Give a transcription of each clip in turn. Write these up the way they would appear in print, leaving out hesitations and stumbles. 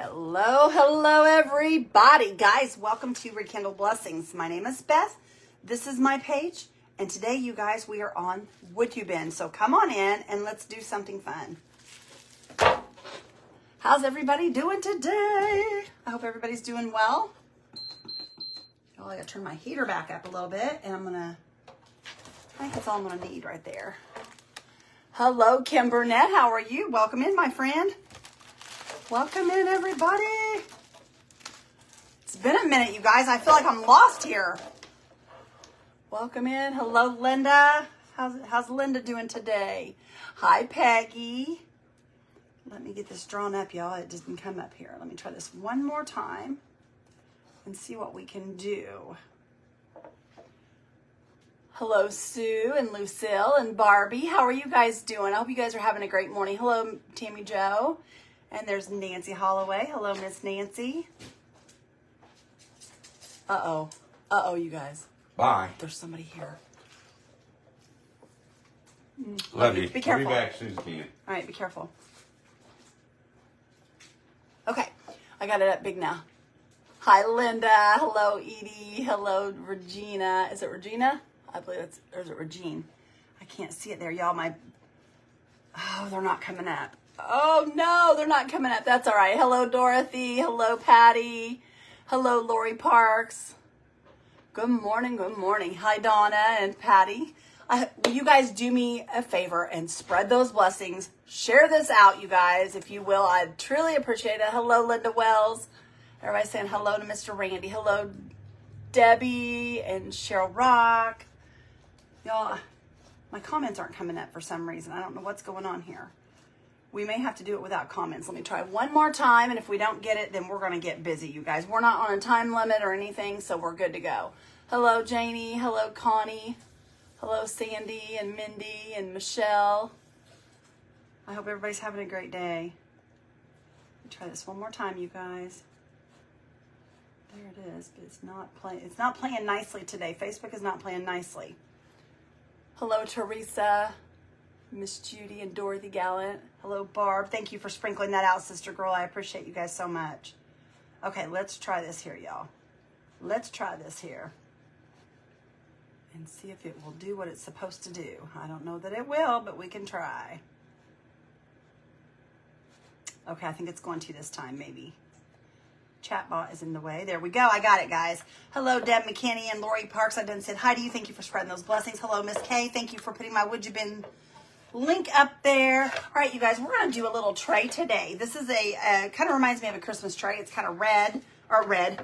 Hello everybody. Guys, welcome to Rekindle Blessings. My name is Beth. This is my page. And today, you guys, we are on Woodubend. So come on in and let's do something fun. How's everybody doing today? I hope everybody's doing well. Oh, I gotta turn my heater back up a little bit. And I think that's all I'm gonna need right there. Hello, Kim Burnett. How are you? Welcome in, my friend. Welcome in, everybody. It's been a minute, you guys. I feel like I'm lost here. Welcome in. Hello, Linda. How's Linda doing today? Hi, Peggy. Let me get this drawn up, y'all. It didn't come up here. Let me try this one more time and see what we can do. Hello, Sue and Lucille and Barbie. How are you guys doing? I hope you guys are having a great morning. Hello, Tammy Jo. And there's Nancy Holloway. Hello, Miss Nancy. Uh-oh. Uh-oh, you guys. Bye. There's somebody here. Love you. Be careful. I'll be back soon as you can. All right, be careful. Okay, I got it up big now. Hi, Linda. Hello, Edie. Hello, Regina. Is it Regina? I believe it's, or is it Regine? I can't see it there, y'all. Oh, they're not coming up. Oh, no, they're not coming up. That's all right. Hello, Dorothy. Hello, Patty. Hello, Lori Parks. Good morning. Good morning. Hi, Donna and Patty. Will you guys do me a favor and spread those blessings? Share this out, you guys, if you will. I'd truly appreciate it. Hello, Linda Wells. Everybody's saying hello to Mr. Randy. Hello, Debbie and Cheryl Rock. Y'all, my comments aren't coming up for some reason. I don't know what's going on here. We may have to do it without comments. Let me try one more time, and if we don't get it, then we're going to get busy, you guys. We're not on a time limit or anything, so we're good to go. Hello, Janie. Hello, Connie. Hello, Sandy and Mindy and Michelle. I hope everybody's having a great day. Let me try this one more time, you guys. There it is, but it's not playing. It's not playing nicely today. Facebook is not playing nicely. Hello, Teresa, Miss Judy, and Dorothy Gallant. Hello, Barb. Thank you for sprinkling that out, sister girl. I appreciate you guys so much. Okay, let's try this here, y'all. Let's try this here and see if it will do what it's supposed to do. I don't know that it will, but we can try. Okay, I think it's going to this time, maybe. Chatbot is in the way. There we go. I got it, guys. Hello, Deb McKinney and Lori Parks. I done said hi to you. Thank you for spreading those blessings. Hello, Miss Kay. Thank you for putting my Woodubend link up there. All right, you guys, we're going to do a little tray today. This is a, kind of reminds me of a Christmas tray. It's kind of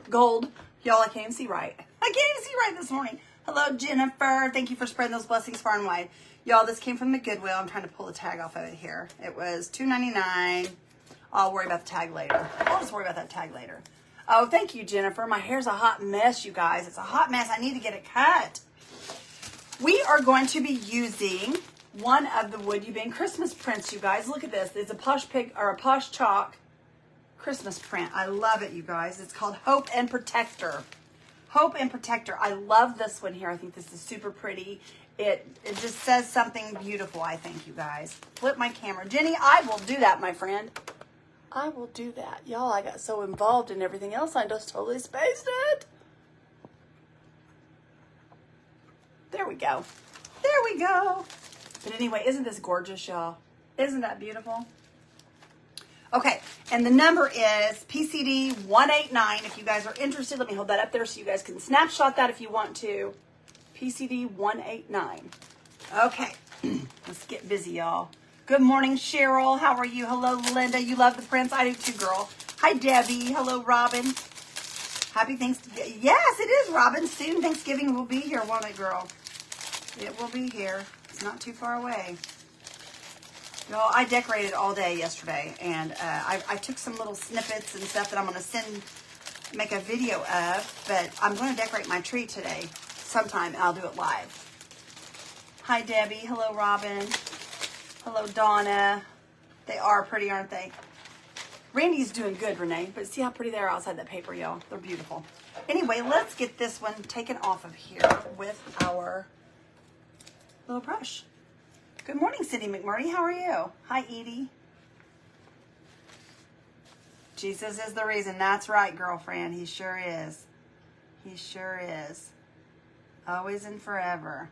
gold. Y'all, I can't even see right. I can't even see right this morning. Hello, Jennifer. Thank you for spreading those blessings far and wide. Y'all, this came from the Goodwill. I'm trying to pull the tag off of it here. It was $2.99. I'll worry about the tag later. I'll just worry about that tag later. Oh, thank you, Jennifer. My hair's a hot mess, you guys. It's a hot mess. I need to get it cut. We are going to be using one of the Woodubend Christmas prints, you guys. Look at this. It's a Posh Chalk Christmas print. I love it, you guys. It's called Hope and Protector. Hope and Protector. I love this one here. I think this is super pretty. It just says something beautiful, I think, you guys. Flip my camera. Jenny, I will do that, my friend. I will do that. Y'all, I got so involved in everything else, I just totally spaced it. There we go. There we go. But anyway, isn't this gorgeous, y'all? Isn't that beautiful? Okay, and the number is PCD 189. If you guys are interested, let me hold that up there so you guys can snapshot that if you want to. PCD 189. Okay, let's get busy, y'all. Good morning, Cheryl. How are you? Hello, Linda. You love the prints? I do too, girl. Hi, Debbie. Hello, Robin. Happy Thanksgiving. Yes, it is, Robin. Soon Thanksgiving will be here, won't it, girl? It will be here. It's not too far away. Y'all, I decorated all day yesterday, and I took some little snippets and stuff that I'm going to make a video of, but I'm going to decorate my tree today sometime, and I'll do it live. Hi, Debbie. Hello, Robin. Hello, Donna. They are pretty, aren't they? Randy's doing good, Renee, but see how pretty they are outside that paper, y'all. They're beautiful. Anyway, let's get this one taken off of here with our little brush. Good morning, Cindy McMurray. How are you? Hi, Edie. Jesus is the reason. That's right, girlfriend. He sure is. He sure is. Always and forever.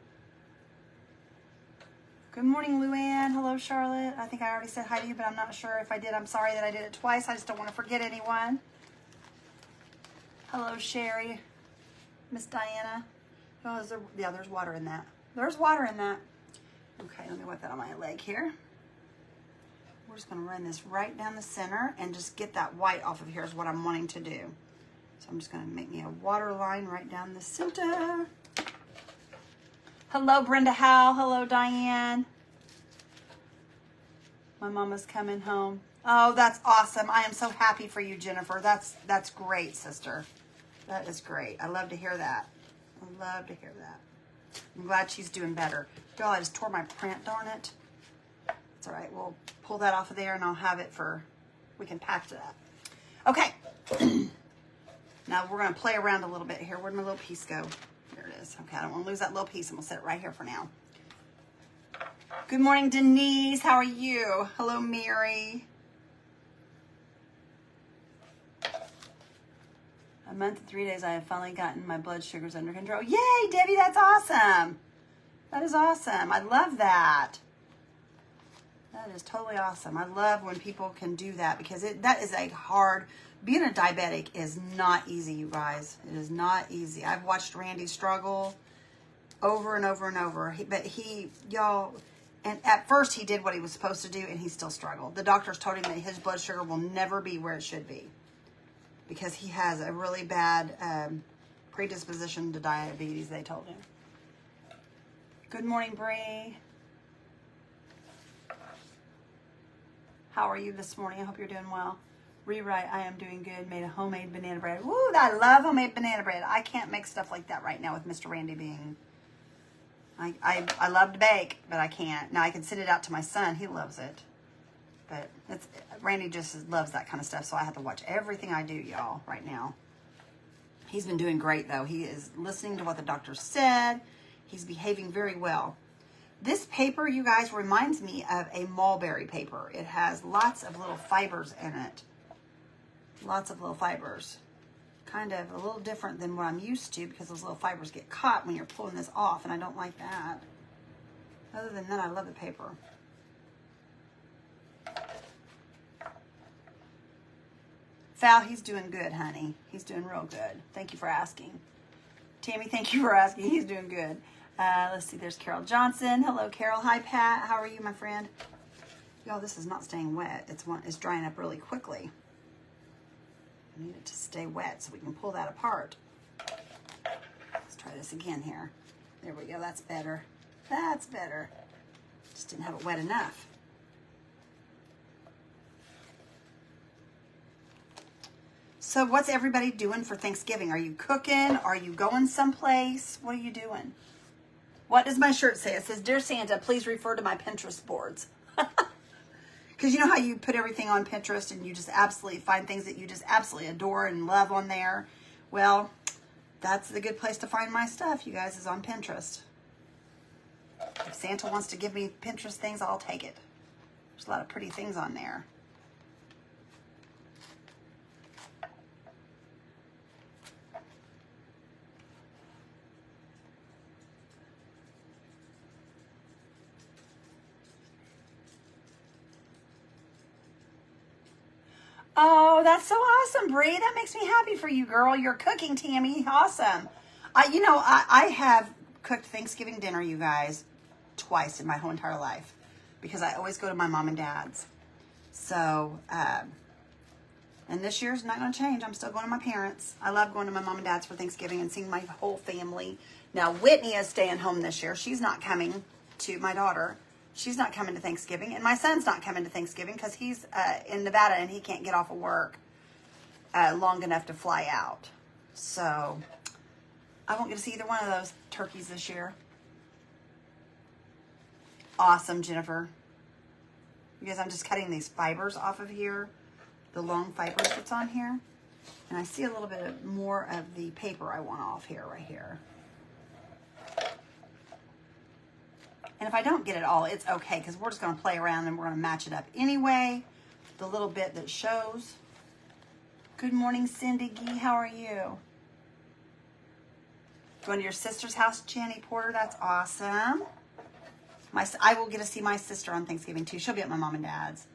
Good morning, Luann. Hello, Charlotte. I think I already said hi to you, but I'm not sure if I did. I'm sorry that I did it twice. I just don't want to forget anyone. Hello, Sherry. Miss Diana. Oh, is there, yeah, there's water in that. There's water in that. Okay, let me wipe that on my leg here. We're just going to run this right down the center and just get that white off of here is what I'm wanting to do. So I'm just going to make me a water line right down the center. Hello, Brenda Howe. Hello, Diane. My mama's coming home. Oh, that's awesome. I am so happy for you, Jennifer. That's great, sister. That is great. I love to hear that. I love to hear that. I'm glad she's doing better. Girl, I just tore my print, darn it. It's all right. We'll pull that off of there and I'll have it for, we can patch it up. Okay. Now we're going to play around a little bit here. Where'd my little piece go? There it is. Okay, I don't want to lose that little piece. I'm going to set it right here for now. Good morning, Denise. How are you? Hello, Mary. A month and 3 days, I have finally gotten my blood sugars under control. Yay, Debbie, that's awesome. That is awesome. I love that. That is totally awesome. I love when people can do that because that is a hard, being a diabetic is not easy, you guys. It is not easy. I've watched Randy struggle over and over and over. Y'all, and at first he did what he was supposed to do and he still struggled. The doctors told him that his blood sugar will never be where it should be because he has a really bad predisposition to diabetes, they told him. Good morning, Bree. How are you this morning? I hope you're doing well. Rewrite, I am doing good. Made a homemade banana bread. Woo, I love homemade banana bread. I can't make stuff like that right now with Mr. Randy being... I love to bake, but I can't. Now, I can send it out to my son. He loves it. But Randy just loves that kind of stuff, so I have to watch everything I do, y'all, right now. He's been doing great, though. He is listening to what the doctor said. He's behaving very well. This paper, you guys, reminds me of a mulberry paper. It has lots of little fibers in it. Lots of little fibers. Kind of a little different than what I'm used to because those little fibers get caught when you're pulling this off, and I don't like that. Other than that, I love the paper. Val, he's doing good, honey. He's doing real good. Thank you for asking. Tammy, thank you for asking. He's doing good. Let's see, there's Carol Johnson. Hello, Carol. Hi, Pat. How are you, my friend? Y'all, this is not staying wet. It's drying up really quickly. I need it to stay wet so we can pull that apart. Let's try this again here. There we go. That's better. That's better. Just didn't have it wet enough. So what's everybody doing for Thanksgiving? Are you cooking? Are you going someplace? What are you doing? What does my shirt say? It says, Dear Santa, please refer to my Pinterest boards. Because you know how you put everything on Pinterest and you just absolutely find things that you just absolutely adore and love on there? Well, that's the good place to find my stuff, you guys, is on Pinterest. If Santa wants to give me Pinterest things, I'll take it. There's a lot of pretty things on there. Oh, that's so awesome, Bree. That makes me happy for you, girl. You're cooking, Tammy. Awesome. I have cooked Thanksgiving dinner, you guys, twice in my whole entire life because I always go to my mom and dad's. So, and this year's not going to change. I'm still going to my parents. I love going to my mom and dad's for Thanksgiving and seeing my whole family. Now, Whitney is staying home this year. She's not coming to my daughter. She's not coming to Thanksgiving, and my son's not coming to Thanksgiving because he's in Nevada and he can't get off of work long enough to fly out. So I won't get to see either one of those turkeys this year. Awesome, Jennifer. Because I'm just cutting these fibers off of here, the long fibers that's on here. And I see a little bit more of the paper I want off here, right here. And if I don't get it all, it's okay, because we're just going to play around and we're going to match it up anyway. The little bit that shows. Good morning, Cindy Gee. How are you? Going to your sister's house, Jenny Porter. That's awesome. I will get to see my sister on Thanksgiving too. She'll be at my mom and dad's.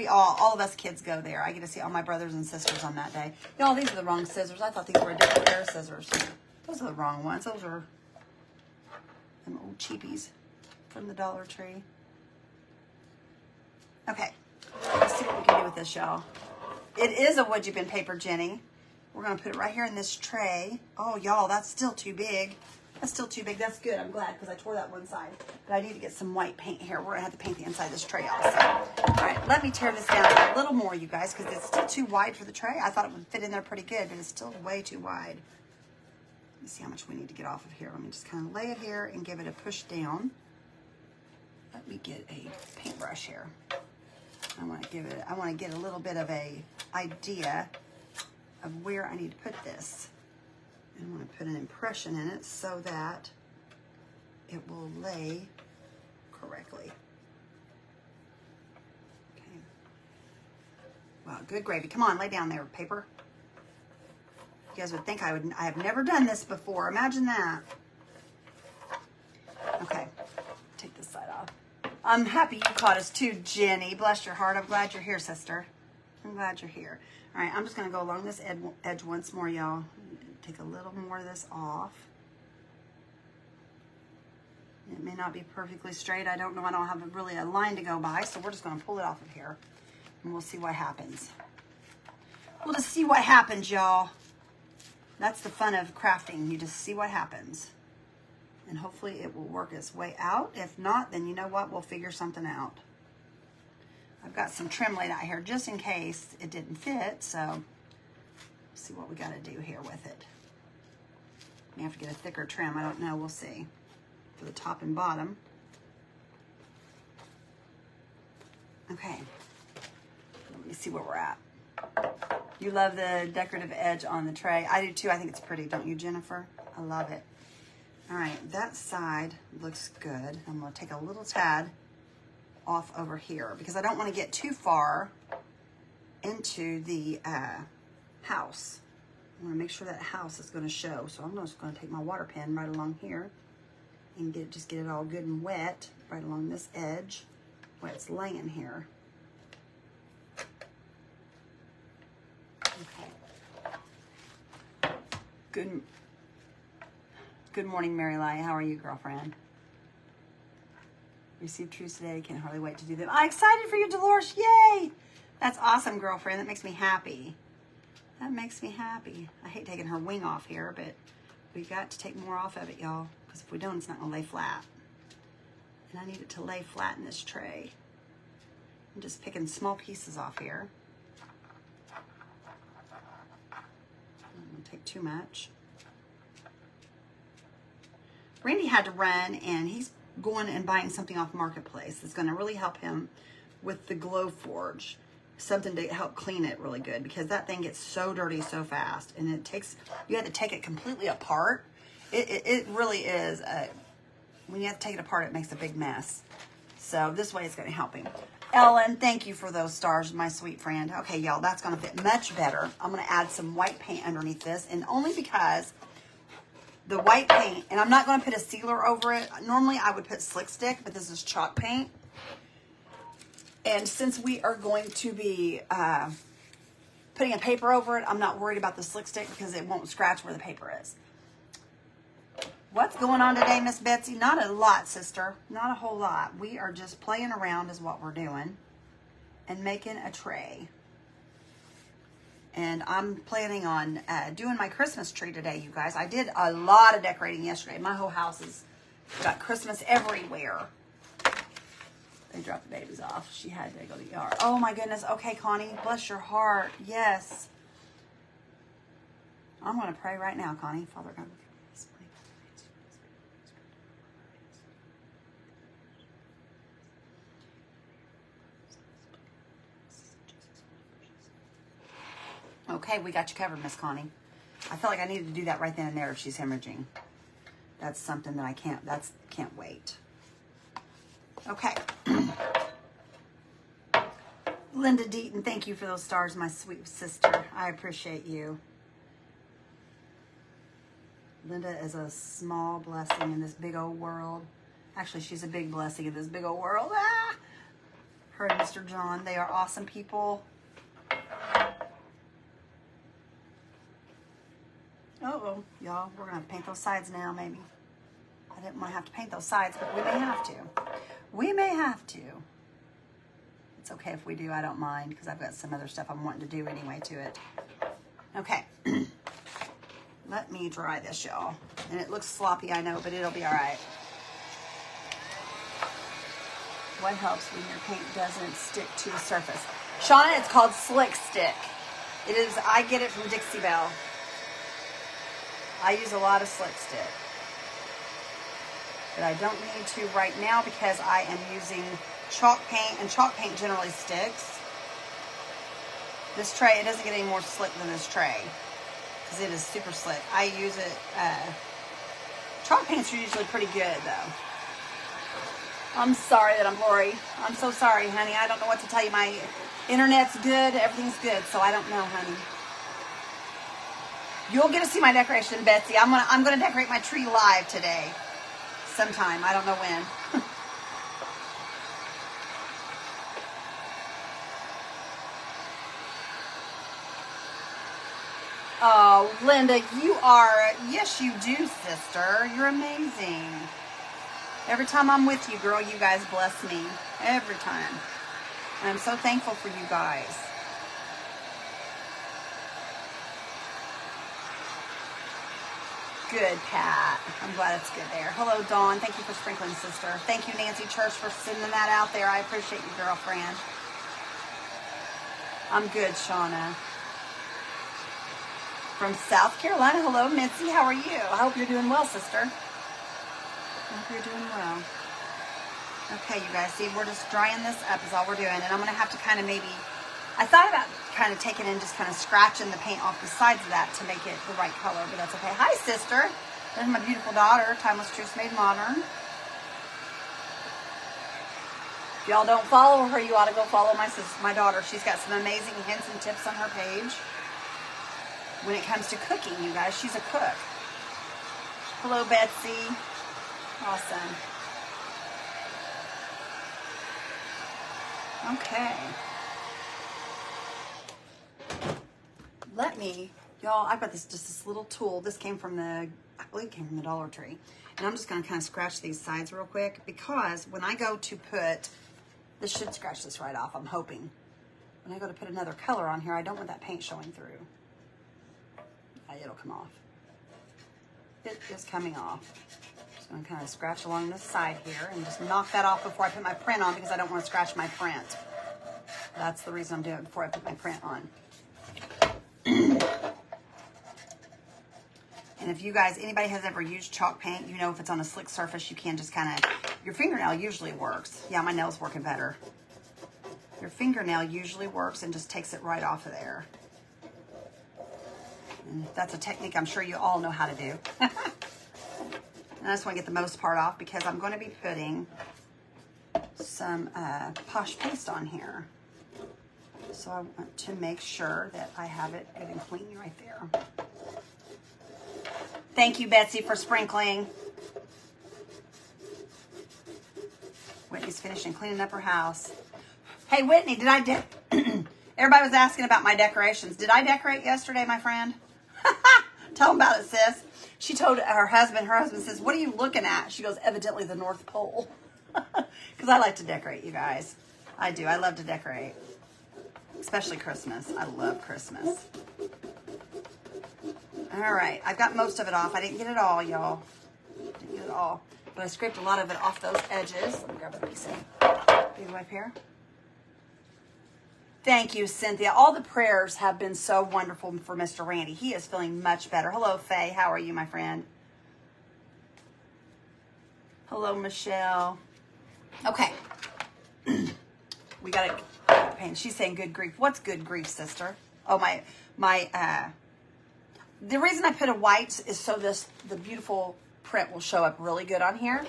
All of us kids go there. I get to see all my brothers and sisters on that day. Y'all, these are the wrong scissors. I thought these were a different pair of scissors. Those are the wrong ones. Those are them old cheapies from the Dollar Tree. Okay, let's see what we can do with this, y'all. It is a Woodubend paper, Jenny. We're going to put it right here in this tray. Oh, y'all, that's still too big. That's still too big. That's good. I'm glad because I tore that one side. But I need to get some white paint here. We're going to have to paint the inside of this tray also. All right, let me tear this down a little more, you guys, because it's still too wide for the tray. I thought it would fit in there pretty good, but it's still way too wide. Let me see how much we need to get off of here. Let me just kind of lay it here and give it a push down. Let me get a paintbrush here. I want to get a little bit of a idea of where I need to put this. I want to put an impression in it so that it will lay correctly. Okay. Wow, good gravy. Come on, lay down there, paper. You guys would think I have never done this before. Imagine that. Okay, take this side off. I'm happy you caught us too, Jenny. Bless your heart. I'm glad you're here, sister. I'm glad you're here. All right, I'm just going to go along this edge once more, y'all. Take a little more of this off. It may not be perfectly straight. I don't know. I don't have really a line to go by, so we're just going to pull it off of here, and we'll see what happens. We'll just see what happens, y'all. That's the fun of crafting. You just see what happens. And hopefully it will work its way out. If not, then you know what? We'll figure something out. I've got some trim laid out here just in case it didn't fit, so see what we got to do here with it. We have to get a thicker trim. I don't know. We'll see. For the top and bottom. Okay. Let me see where we're at. You love the decorative edge on the tray. I do too. I think it's pretty. Don't you, Jennifer? I love it. All right. That side looks good. I'm going to take a little tad off over here because I don't want to get too far into the house. I want to make sure that house is going to show. So I'm just going to take my water pen right along here and just get it all good and wet right along this edge where it's laying here. Okay. Good morning, Mary Lai. How are you, girlfriend? Received truths today. Can't hardly wait to do them. I'm excited for you, Dolores. Yay! That's awesome, girlfriend. That makes me happy. That makes me happy. I hate taking her wing off here, but we got to take more off of it, y'all, because if we don't, it's not going to lay flat. And I need it to lay flat in this tray. I'm just picking small pieces off here. I don't want to take too much. Randy had to run, and he's going and buying something off Marketplace that's going to really help him with the Glow Forge. Something to help clean it really good because that thing gets so dirty so fast, and you have to take it completely apart. It really is, when you have to take it apart, it makes a big mess. So this way it's going to help him. Ellen, thank you for those stars, my sweet friend. Okay, y'all, that's going to fit much better. I'm going to add some white paint underneath this, and only because the white paint, and I'm not going to put a sealer over it. Normally I would put slick stick, but this is chalk paint. And since we are going to be putting a paper over it, I'm not worried about the slick stick because it won't scratch where the paper is. What's going on today, Miss Betsy? Not a lot, sister. Not a whole lot. We are just playing around is what we're doing and making a tray. And I'm planning on doing my Christmas tree today, you guys. I did a lot of decorating yesterday. My whole house has got Christmas everywhere. They dropped the babies off. She had to go to the yard. Oh my goodness. Okay, Connie. Bless your heart. Yes. I'm going to pray right now, Connie. Father God. Okay, we got you covered, Miss Connie. I felt like I needed to do that right then and there if she's hemorrhaging. That's something that I can't wait. Okay. Linda Deaton, thank you for those stars, my sweet sister. I appreciate you. Linda is a small blessing in this big old world. Actually, she's a big blessing in this big old world. Ah! Her and Mr. John, they are awesome people. Uh-oh, y'all, we're going to paint those sides now, maybe. I didn't want to have to paint those sides, but we may have to. We may have to. It's okay if we do, I don't mind, because I've got some other stuff I'm wanting to do anyway to it. Okay. Let me dry this, y'all. And it looks sloppy, I know, but it'll be all right. What helps when your paint doesn't stick to the surface? Shauna, it's called Slick Stick. It is, I get it from Dixie Belle. I use a lot of Slick Stick. But I don't need to right now because I am using chalk paint, and chalk paint generally sticks. This tray, it doesn't get any more slick than this tray because it is super slick. I use it, chalk paints are usually pretty good though. I'm sorry that I'm blurry. I'm so sorry, honey. I don't know what to tell you. My internet's good, everything's good, so I don't know, honey. You'll get to see my decoration, Betsy. I'm gonna decorate my tree live today. Sometime. I don't know when. Oh, Linda, you are, yes you do, sister. You're amazing. Every time I'm with you, girl, you guys bless me. Every time. I'm so thankful for you guys. Good, Pat. I'm glad it's good there. Hello, Dawn. Thank you for sprinkling, sister. Thank you, Nancy Church, for sending that out there. I appreciate you, girlfriend. I'm good, Shauna. From South Carolina. Hello, Mitzi. How are you? I hope you're doing well, sister. I hope you're doing well. Okay, you guys, see, we're just drying this up is all we're doing. And I'm going to have to kind of maybe, I thought about kind of taking and just kind of scratching the paint off the sides of that to make it the right color, but that's okay. Hi, sister. There's my beautiful daughter, Timeless Truths Made Modern. If y'all don't follow her, you ought to go follow my sister, my daughter. She's got some amazing hints and tips on her page. When it comes to cooking, you guys, she's a cook. Hello, Betsy. Awesome. Okay. Let me, y'all, I've got this little tool. This came from I believe it came from the Dollar Tree. And I'm just going to kind of scratch these sides real quick because when I go to put, this should scratch this right off, I'm hoping. When I go to put another color on here, I don't want that paint showing through. It'll come off. It is coming off. Just going to kind of scratch along this side here and just knock that off before I put my print on because I don't want to scratch my print. That's the reason I'm doing it before I put my print on. And if you guys, anybody has ever used chalk paint, you know if it's on a slick surface, you can just kind of, your fingernail usually works. Yeah, my nail's working better. Your fingernail usually works and just takes it right off of there. And that's a technique I'm sure you all know how to do. And I just want to get the most part off because I'm going to be putting some Posh paste on here. So I want to make sure that I have it good and clean right there. Thank you, Betsy, for sprinkling. Whitney's finishing cleaning up her house. Hey, Whitney, did I everybody was asking about my decorations. Did I decorate yesterday, my friend? Tell them about it, sis. She told her husband says, what are you looking at? She goes, evidently the North Pole. Because I like to decorate, you guys. I do. I love to decorate. Especially Christmas. I love Christmas. All right. I've got most of it off. I didn't get it all, y'all. Didn't get it all. But I scraped a lot of it off those edges. Let me grab a piece of baby wipe here. Thank you, Cynthia. All the prayers have been so wonderful for Mr. Randy. He is feeling much better. Hello, Faye. How are you, my friend? Hello, Michelle. Okay. We got to paint. She's saying good grief. What's good grief, sister? Oh, the reason I put a white is so the beautiful print will show up really good on here.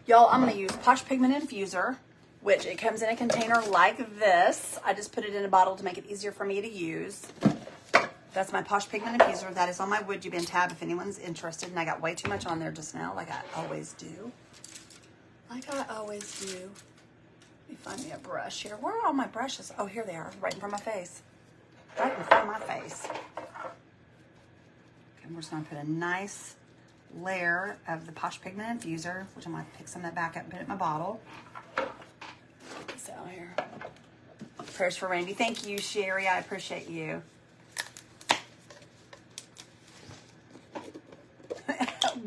Y'all, I'm going to use Posh Pigment Infuser which it comes in a container like this. I just put it in a bottle to make it easier for me to use. That's my Posh Pigment Infuser. That is on my Woodubend tab if anyone's interested. And I got way too much on there just now, like I always do. Like I always do. Let me find me a brush here. Where are all my brushes? Oh, here they are, right in front of my face. Right in front of my face. Okay, we're just gonna put a nice layer of the Posh Pigment Infuser, which I'm gonna pick some of that back up and put it in my bottle. Get this out here. Prayers for Randy. Thank you, Sherry. I appreciate you.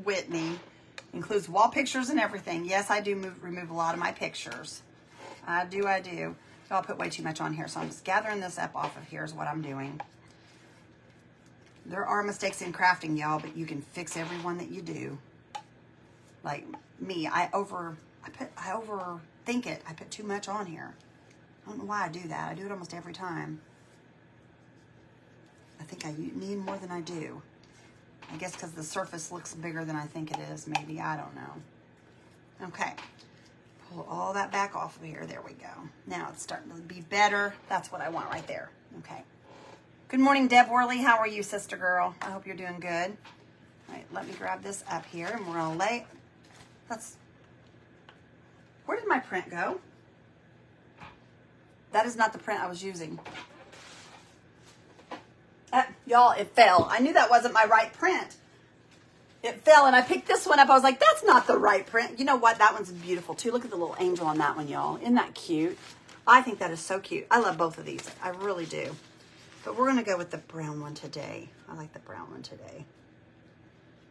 Whitney. Includes wall pictures and everything. Yes, I do remove a lot of my pictures. I do. I'll put way too much on here, so I'm just gathering this up off of here is what I'm doing. There are mistakes in crafting, y'all, but you can fix every one that you do. Like me, I overthink it. I put too much on here. I don't know why I do that. I do it almost every time. I think I need more than I do. I guess because the surface looks bigger than I think it is, maybe. I don't know. Okay. Pull all that back off of here. There we go. Now it's starting to be better. That's what I want right there. Okay. Good morning, Deb Worley. How are you, sister girl? I hope you're doing good. All right, let me grab this up here, and we're going to lay... Where did my print go? That is not the print I was using. Y'all, it fell. I knew that wasn't my right print. It fell, and I picked this one up. I was like, that's not the right print. You know what? That one's beautiful, too. Look at the little angel on that one, y'all. Isn't that cute? I think that is so cute. I love both of these. I really do. But we're going to go with the brown one today. I like the brown one today.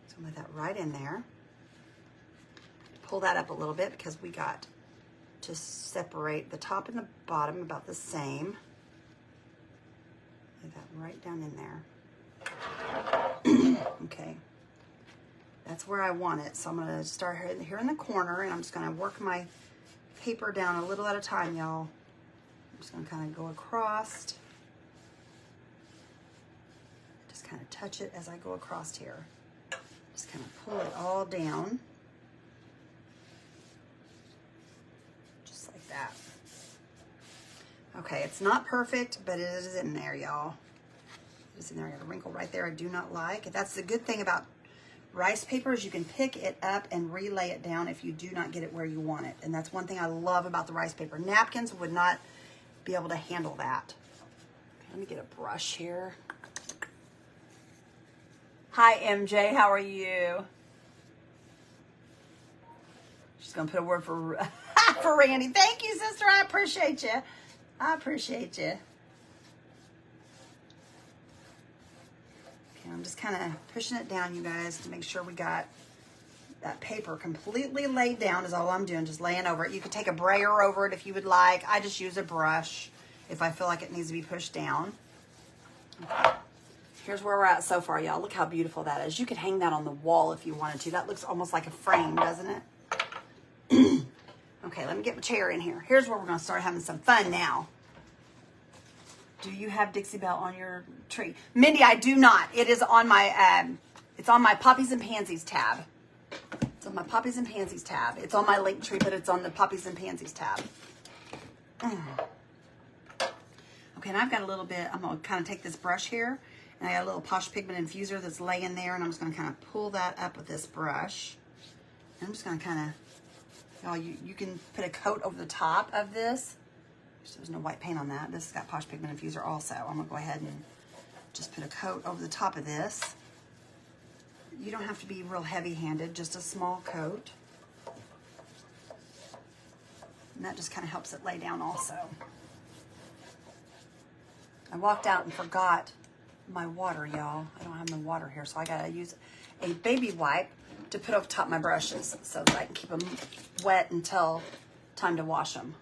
So I'm going to put that right in there. Pull that up a little bit because we got to separate the top and the bottom about the same. Lay that right down in there. Okay. That's where I want it. So I'm going to start here in the corner, and I'm just going to work my paper down a little at a time, y'all. I'm just going to kind of go across. Just kind of touch it as I go across here. Just kind of pull it all down. Just like that. Okay, it's not perfect, but it is in there, y'all. It's in there. I got a wrinkle right there I do not like. That's the good thing about rice paper is you can pick it up and relay it down if you do not get it where you want it. And that's one thing I love about the rice paper. Napkins would not be able to handle that. Okay, let me get a brush here. Hi, MJ. How are you? She's going to put a word for, for Randy. Thank you, sister. I appreciate you. I appreciate you. Okay, I'm just kind of pushing it down, you guys, to make sure we got that paper completely laid down is all I'm doing, just laying over it. You could take a brayer over it if you would like. I just use a brush if I feel like it needs to be pushed down. Okay. Here's where we're at so far, y'all. Look how beautiful that is. You could hang that on the wall if you wanted to. That looks almost like a frame, doesn't it? Okay, let me get my chair in here. Here's where we're going to start having some fun now. Do you have Dixie Belle on your tree? Mindy, I do not. It is on my, it's on my Poppies and Pansies tab. It's on my Poppies and Pansies tab. It's on my link tree, but it's on the Poppies and Pansies tab. Okay, and I've got a little bit, I'm going to kind of take this brush here, and I got a little Posh Pigment Infuser that's laying there, and I'm just going to kind of pull that up with this brush. And I'm just going to kind of, y'all, you can put a coat over the top of this. There's no white paint on that. This has got Posh Pigment Infuser also. I'm going to go ahead and just put a coat over the top of this. You don't have to be real heavy-handed, just a small coat. And that just kind of helps it lay down also. I walked out and forgot my water, y'all. I don't have no water here, so I got to use a baby wipe to put over top my brushes so that I can keep them wet until time to wash them.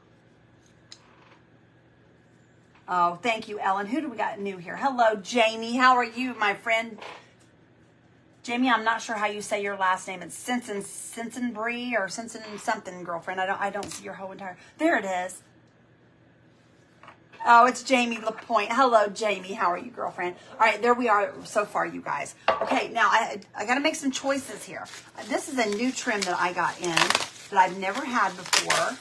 Oh, thank you, Ellen. Who do we got new here? Hello, Jamie. How are you, my friend? Jamie, I'm not sure how you say your last name. It's Sensenbree or Sensen something, girlfriend. I don't see your whole entire... There it is. Oh, it's Jamie LaPointe. Hello, Jamie. How are you, girlfriend? All right, there we are so far, you guys. Okay, now I got to make some choices here. This is a new trim that I got in that I've never had before.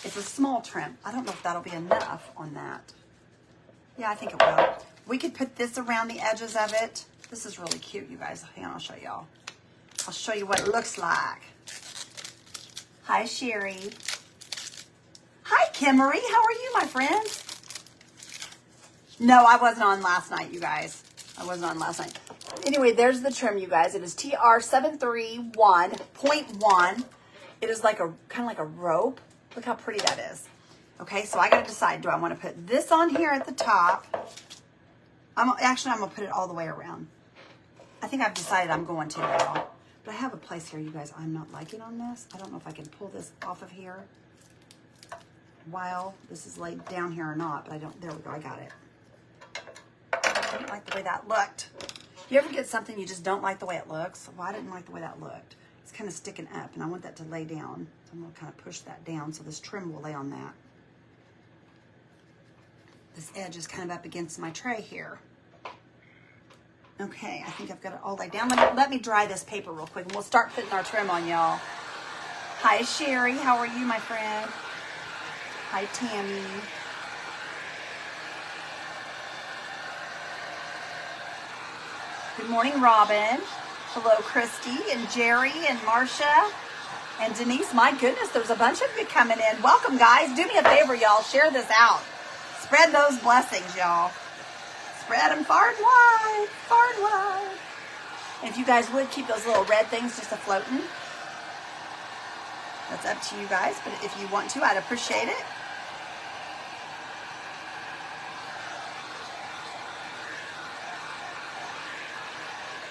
It's a small trim. I don't know if that'll be enough on that. Yeah, I think it will. We could put this around the edges of it. This is really cute, you guys. Hang on, I'll show y'all. I'll show you what it looks like. Hi, Sherry. Hi, Kimmery. How are you, my friend? No, I wasn't on last night, you guys. I wasn't on last night. Anyway, there's the trim, you guys. It is TR731.1. It is like a kind of like a rope. Look how pretty that is. Okay, so I got to decide. Do I want to put this on here at the top? I'm going to put it all the way around. I think I've decided I'm going to now. But I have a place here, you guys, I'm not liking on this. I don't know if I can pull this off of here while this is laid down here or not, but I don't. There we go, I got it. I didn't like the way that looked. You ever get something you just don't like the way it looks? Well, I didn't like the way that looked. It's kind of sticking up, and I want that to lay down. So I'm going to kind of push that down so this trim will lay on that. This edge is kind of up against my tray here. Okay, I think I've got it all laid down. Let me dry this paper real quick, and we'll start putting our trim on, y'all. Hi, Sherry. How are you, my friend? Hi, Tammy. Good morning, Robin. Hello, Christy and Jerry and Marcia and Denise. My goodness, there's a bunch of you coming in. Welcome, guys. Do me a favor, y'all. Share this out. Spread those blessings, y'all. Spread them far and wide, far and wide. And if you guys would keep those little red things just a-floating, that's up to you guys. But if you want to, I'd appreciate it.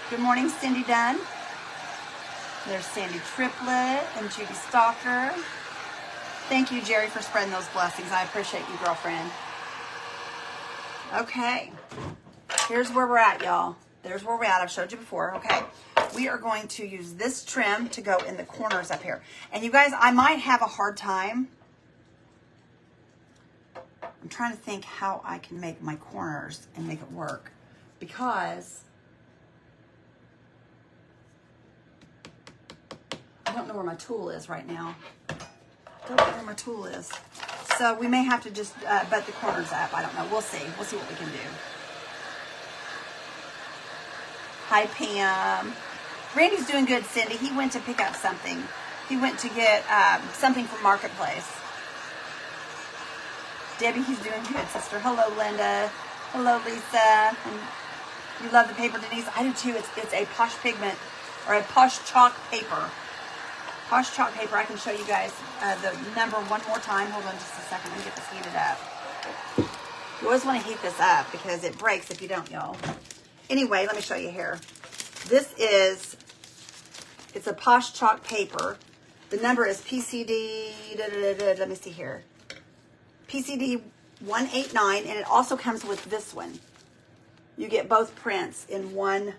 Good morning, Cindy Dunn. There's Sandy Triplett and Judy Stalker. Thank you, Jerry, for spreading those blessings. I appreciate you, girlfriend. Okay, here's where we're at, y'all. There's where we're at. I've showed you before. Okay, we are going to use this trim to go in the corners up here. And you guys, I might have a hard time. I'm trying to think how I can make my corners and make it work, because I don't know where my tool is right now. Don't know where my tool is. So we may have to just butt the corners up. I don't know. We'll see. We'll see what we can do. Hi, Pam. Randy's doing good, Cindy. He went to pick up something. He went to get something from Marketplace. Debbie, he's doing good, sister. Hello, Linda. Hello, Lisa. And you love the paper, Denise? I do too. It's a Posh Pigment, or a Posh Chalk paper. Posh Chalk paper. I can show you guys the number one more time. Hold on just a second. Let me get this heated up. You always want to heat this up because it breaks if you don't, y'all. Anyway, let me show you here. This is, it's a Posh Chalk paper. The number is PCD, let me see here. PCD 189, and it also comes with this one. You get both prints in one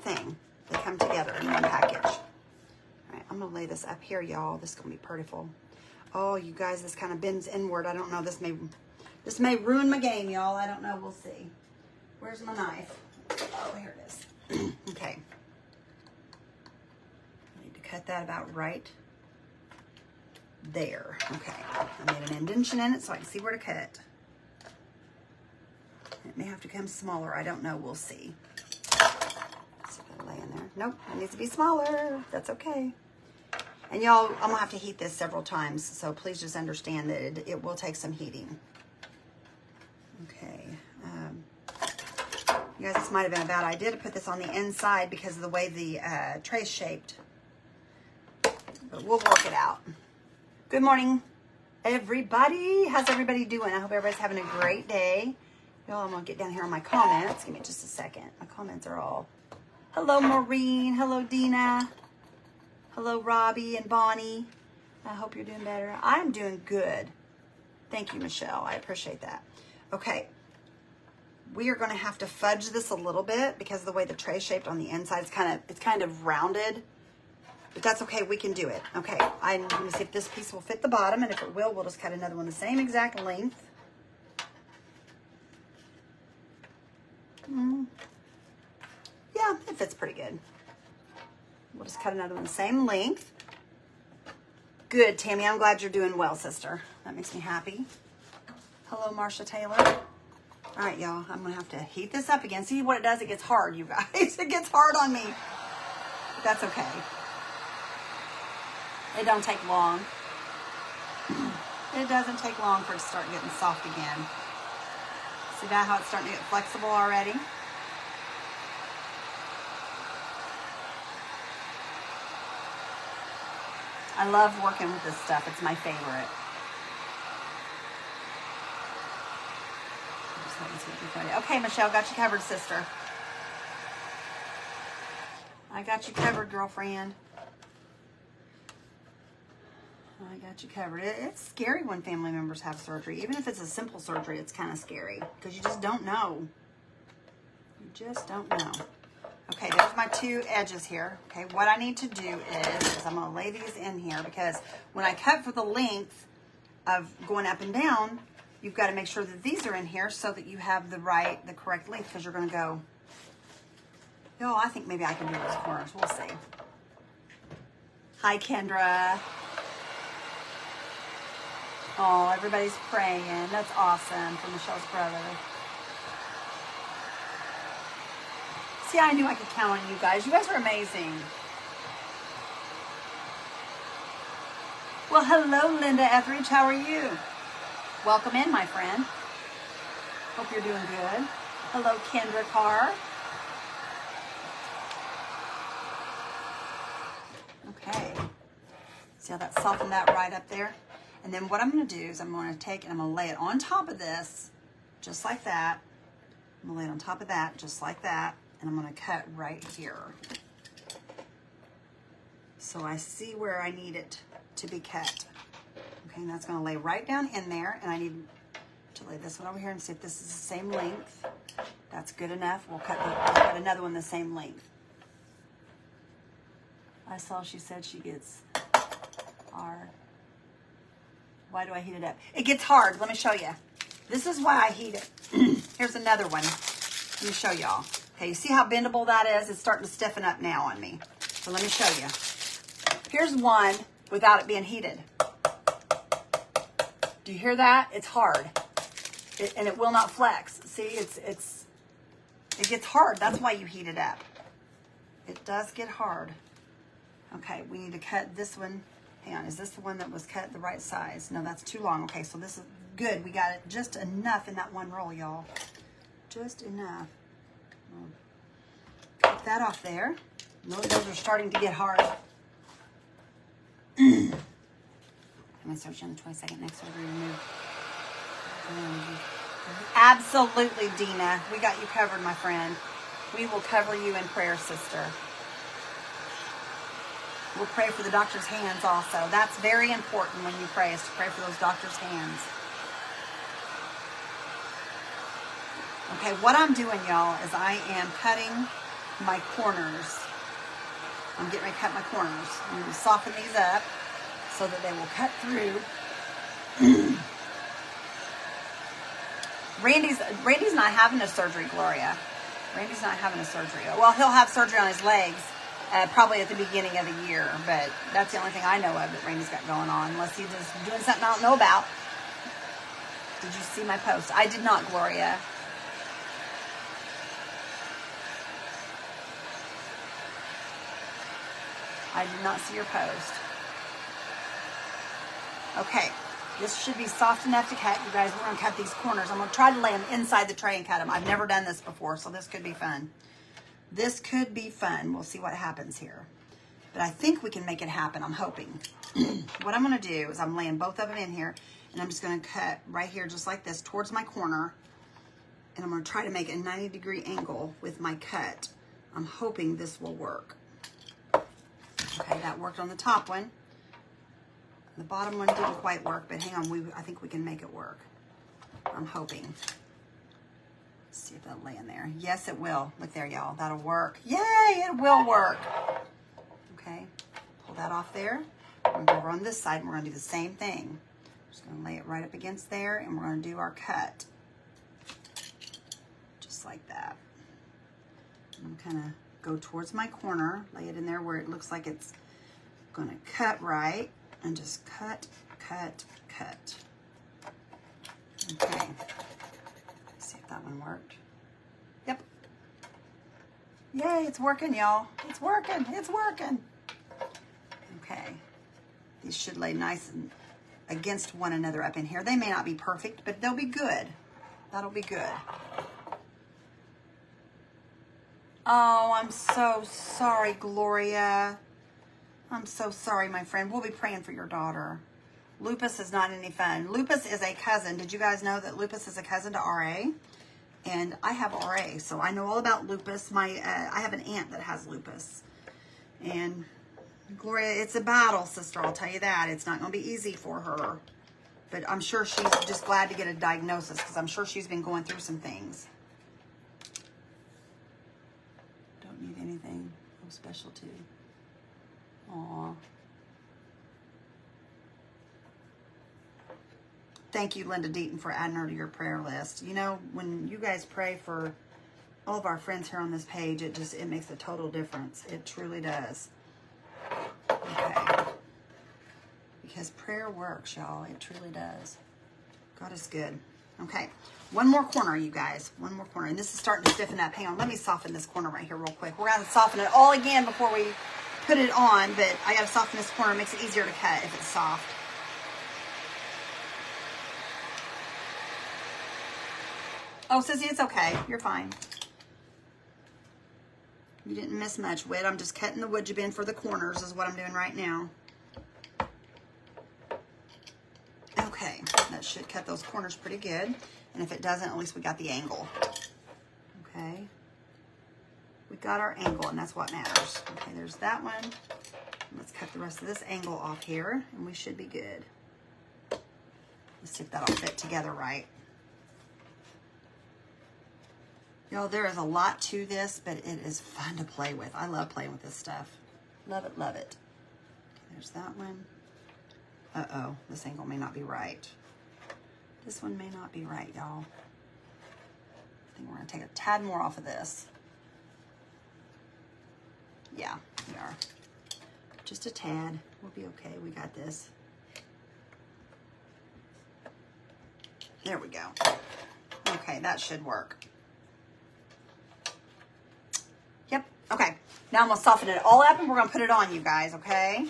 thing. They come together in one package. All right, I'm gonna lay this up here, y'all. This is gonna be prettiful. Oh, you guys, this kind of bends inward. I don't know. This may ruin my game, y'all. I don't know. We'll see. Where's my knife? Oh, here it is. Okay. I need to cut that about right there. Okay. I made an indentation in it so I can see where to cut. It may have to come smaller. I don't know. We'll see. Lay in there. Nope, it needs to be smaller. That's okay. And y'all, I'm gonna have to heat this several times, so please just understand that it will take some heating. Okay. You guys, this might have been a bad idea to put this on the inside because of the way the tray's shaped. But we'll work it out. Good morning, everybody. How's everybody doing? I hope everybody's having a great day. Y'all, I'm gonna get down here on my comments. Give me just a second. My comments are all... Hello, Maureen. Hello, Dina. Hello, Robbie and Bonnie. I hope you're doing better. I'm doing good. Thank you, Michelle. I appreciate that. Okay. We are going to have to fudge this a little bit because of the way the tray shaped on the inside. It's kind of rounded. But that's okay. We can do it. Okay. I'm going to see if this piece will fit the bottom. And if it will, we'll just cut another one the same exact length. Yeah, it fits pretty good. We'll just cut another one the same length. Good, Tammy. I'm glad you're doing well, sister. That makes me happy. Hello, Marsha Taylor. All right, y'all. I'm going to have to heat this up again. See what it does? It gets hard, you guys. It gets hard on me. But that's okay. It don't take long. It doesn't take long for it to start getting soft again. See that how it's starting to get flexible already? I love working with this stuff. It's my favorite. Okay, Michelle, got you covered, sister. I got you covered, girlfriend. I got you covered. It's scary when family members have surgery. Even if it's a simple surgery, it's kind of scary because you just don't know. You just don't know. Okay, there's my two edges here. Okay, what I need to do is I'm going to lay these in here because when I cut for the length of going up and down, you've got to make sure that these are in here so that you have the correct length because you're going to go, oh, I think maybe I can do those corners. We'll see. Hi, Kendra. Oh, everybody's praying. That's awesome for Michelle's brother. See, I knew I could count on you guys. You guys are amazing. Well, hello, Linda Etheridge. How are you? Welcome in, my friend. Hope you're doing good. Hello, Kendra Carr. Okay. See how that softened that right up there? And then what I'm going to do is I'm going to take and I'm going to lay it on top of this, just like that. I'm going to lay it on top of that, just like that. And I'm going to cut right here. So I see where I need it to be cut. Okay, and that's going to lay right down in there. And I need to lay this one over here and see if this is the same length. That's good enough. We'll cut another one the same length. I saw she said she gets our... Why do I heat it up? It gets hard. Let me show you. This is why I heat it. Here's another one. Let me show y'all. Okay, you see how bendable that is? It's starting to stiffen up now on me. So let me show you. Here's one without it being heated. Do you hear that? It's hard. And it will not flex. See, it gets hard. That's why you heat it up. It does get hard. Okay, we need to cut this one. Hang on, is this the one that was cut the right size? No, that's too long. Okay, so this is good. We got it just enough in that one roll, y'all. Just enough. Cut that off there. Those are starting to get hard. I'm going to search on the 22nd next surgery removed. Absolutely, Dina. We got you covered, my friend. We will cover you in prayer, sister. We'll pray for the doctor's hands also. That's very important when you pray, is to pray for those doctor's hands. Okay, what I'm doing, y'all, is I am cutting my corners. I'm getting ready to cut my corners. I'm going to soften these up so that they will cut through. Randy's not having a surgery, Gloria. Randy's not having a surgery. Well, he'll have surgery on his legs. Probably at the beginning of the year, but that's the only thing I know of that Randy's got going on, unless he's just doing something I don't know about. Did you see my post? I did not, Gloria. I did not see your post. Okay, this should be soft enough to cut. You guys, we're going to cut these corners. I'm going to try to lay them inside the tray and cut them. I've never done this before, so this could be fun. This could be fun. We'll see what happens here. But I think we can make it happen. I'm hoping. What I'm going to do is I'm laying both of them in here. And I'm just going to cut right here just like this towards my corner. And I'm going to try to make a 90-degree angle with my cut. I'm hoping this will work. Okay, that worked on the top one. The bottom one didn't quite work. But hang on. I think we can make it work. I'm hoping. See if that'll lay in there. Yes, it will. Look there, y'all. That'll work. Yay, it will work. Okay, pull that off there. We're going to go over on this side and we're going to do the same thing. Just going to lay it right up against there and we're going to do our cut. Just like that. I'm kind of go towards my corner, lay it in there where it looks like it's going to cut right. And just cut, cut, cut. Okay. Let's see if that one worked. Yep. Yay, it's working, y'all. It's working. It's working. Okay. These should lay nice and against one another up in here. They may not be perfect, but they'll be good. That'll be good. Oh, I'm so sorry, Gloria. I'm so sorry, my friend. We'll be praying for your daughter. Lupus is not any fun. Lupus is a cousin. Did you guys know that lupus is a cousin to RA? And I have RA, so I know all about lupus. I have an aunt that has lupus. And Gloria, it's a battle, sister. I'll tell you that. It's not going to be easy for her. But I'm sure she's just glad to get a diagnosis because I'm sure she's been going through some things. Don't need anything. No specialty. Aw. Thank you, Linda Deaton, for adding her to your prayer list. You know, when you guys pray for all of our friends here on this page, it makes a total difference. It truly does. Okay. Because prayer works, y'all. It truly does. God is good. Okay. One more corner, you guys. One more corner. And this is starting to stiffen up. Hang on. Let me soften this corner right here real quick. We're going to soften it all again before we put it on, but I got to soften this corner. It makes it easier to cut if it's soft. Oh, Sissy, it's okay. You're fine. You didn't miss much, Wit. I'm just cutting the Woodubend for the corners is what I'm doing right now. Okay, that should cut those corners pretty good. And if it doesn't, at least we got the angle. Okay. We got our angle, and that's what matters. Okay, there's that one. Let's cut the rest of this angle off here, and we should be good. Let's see if that'll fit together right. Y'all, there is a lot to this, but it is fun to play with. I love playing with this stuff. Love it, love it. Okay, there's that one. Uh-oh, this angle may not be right. This one may not be right, y'all. I think we're gonna take a tad more off of this. Yeah, we are. Just a tad. We'll be okay. We got this. There we go. Okay, that should work. Yep. Okay. Now I'm going to soften it all up and we're going to put it on, you guys, okay? I'm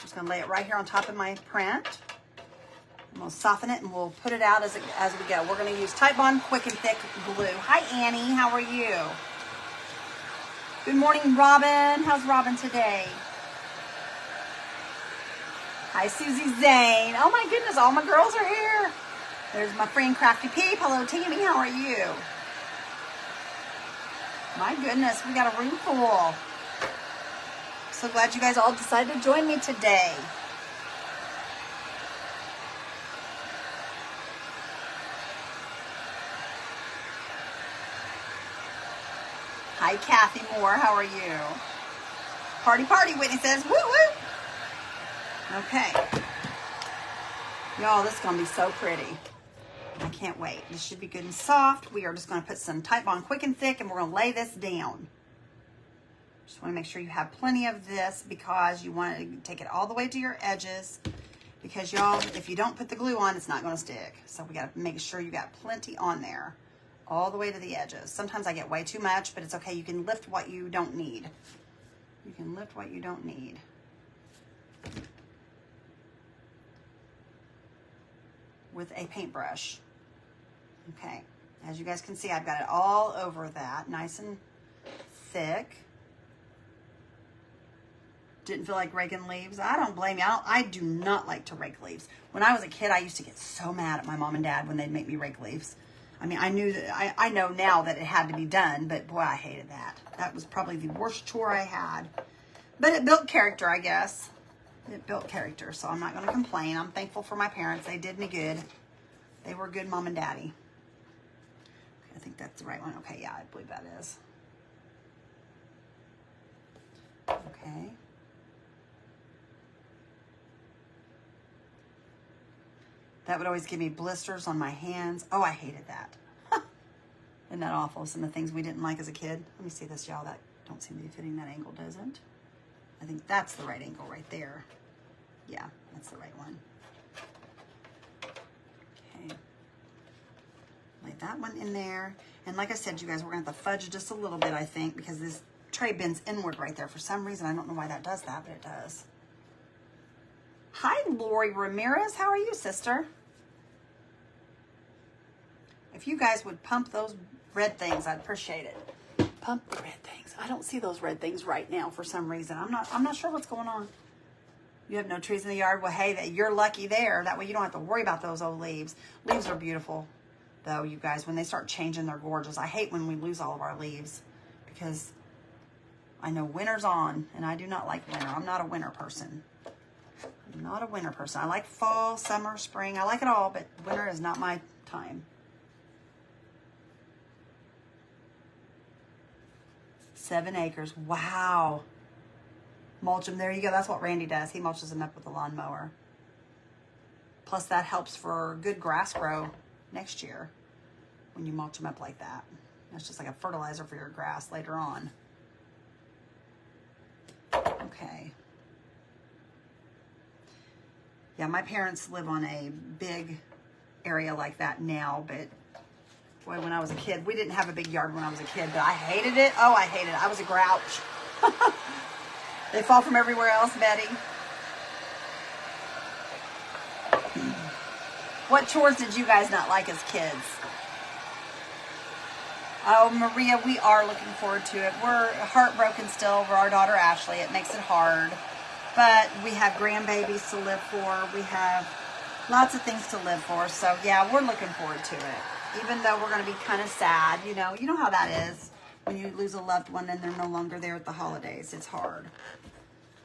just going to lay it right here on top of my print. I'm going to soften it and we'll put it out as we go. We're going to use Titebond Quick and Thick glue. Hi, Annie. How are you? Good morning, Robin. How's Robin today? Hi, Susie Zane. Oh, my goodness. All my girls are here. There's my friend Crafty Peep. Hello, Tammy. How are you? My goodness, we got a room full. So glad you guys all decided to join me today. Hi, Kathy Moore. How are you? Party, party, Whitney says. Woo, woo. Okay. Y'all, this is going to be so pretty. I can't wait. This should be good and soft. We are just going to put some Titebond Quick and Thick and we're going to lay this down. Just want to make sure you have plenty of this because you want to take it all the way to your edges because y'all, if you don't put the glue on, it's not going to stick. So we got to make sure you got plenty on there all the way to the edges. Sometimes I get way too much, but it's okay. You can lift what you don't need. You can lift what you don't need. With a paintbrush. Okay, as you guys can see, I've got it all over that, nice and thick. Didn't feel like raking leaves. I don't blame you. I do not like to rake leaves. When I was a kid, I used to get so mad at my mom and dad when they'd make me rake leaves. I mean, I knew that I know now that it had to be done, but boy, I hated that. That was probably the worst chore I had. But it built character, I guess. It built character, so I'm not going to complain. I'm thankful for my parents. They did me good. They were good mom and daddy. I think that's the right one. Okay, yeah, I believe that is. Okay. That would always give me blisters on my hands. Oh, I hated that. Isn't that awful? Some of the things we didn't like as a kid. Let me see this, y'all. That don't seem to be fitting that angle, doesn't? I think that's the right angle right there. Yeah, that's the right one. Okay. Lay that one in there. And like I said, you guys, we're going to have to fudge just a little bit, I think, because this tray bends inward right there. For some reason, I don't know why that does that, but it does. Hi, Lori Ramirez. How are you, sister? If you guys would pump those red things, I'd appreciate it. Pump the red things. I don't see those red things right now for some reason. I'm not sure what's going on. You have no trees in the yard? Well, hey, you're lucky there. That way you don't have to worry about those old leaves. Leaves are beautiful, though, you guys. When they start changing, they're gorgeous. I hate when we lose all of our leaves because I know winter's on, and I do not like winter. I'm not a winter person. I'm not a winter person. I like fall, summer, spring. I like it all, but winter is not my time. 7 acres. Wow. Mulch them. There you go. That's what Randy does. He mulches them up with a lawnmower. Plus, that helps for good grass grow next year when you mulch them up like that. That's just like a fertilizer for your grass later on. Okay. Yeah, my parents live on a big area like that now, but boy, when I was a kid, we didn't have a big yard when I was a kid, but I hated it. Oh, I hated it. I was a grouch. They fall from everywhere else, Betty. What chores did you guys not like as kids? Oh, Maria, we are looking forward to it. We're heartbroken still over our daughter, Ashley. It makes it hard. But we have grandbabies to live for. We have lots of things to live for. So, yeah, we're looking forward to it. Even though we're going to be kind of sad, you know how that is when you lose a loved one and they're no longer there at the holidays. It's hard.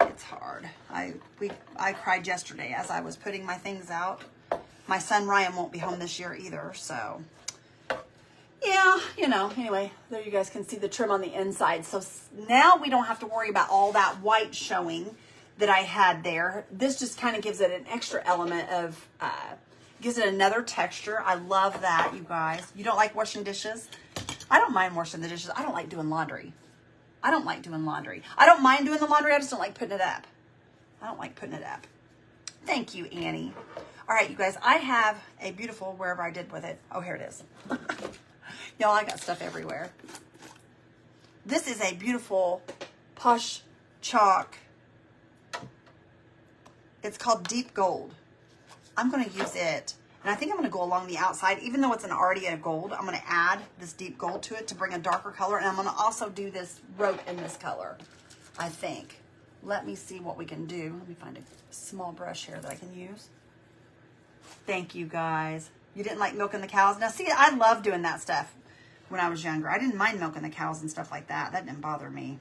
It's hard. I cried yesterday as I was putting my things out. My son Ryan won't be home this year either, so yeah, anyway, there you guys can see the trim on the inside. So now we don't have to worry about all that white showing that I had there. This just kind of gives it an extra element of gives it another texture. I love that, you guys. You don't like washing dishes? I don't mind washing the dishes. I don't like doing laundry. I don't like doing laundry. I don't mind doing the laundry. I just don't like putting it up. I don't like putting it up. Thank you, Annie. All right, you guys, I have a beautiful, wherever I did with it. Oh, here it is. Y'all, I got stuff everywhere. This is a beautiful Posh chalk. It's called Deep Gold. I'm going to use it, and I think I'm going to go along the outside. Even though it's already a gold, I'm going to add this deep gold to it to bring a darker color, and I'm going to also do this rope in this color, I think. Let me see what we can do. Let me find a small brush here that I can use. Thank you, guys. You didn't like milking the cows? Now, see, I love doing that stuff when I was younger. I didn't mind milking the cows and stuff like that. That didn't bother me.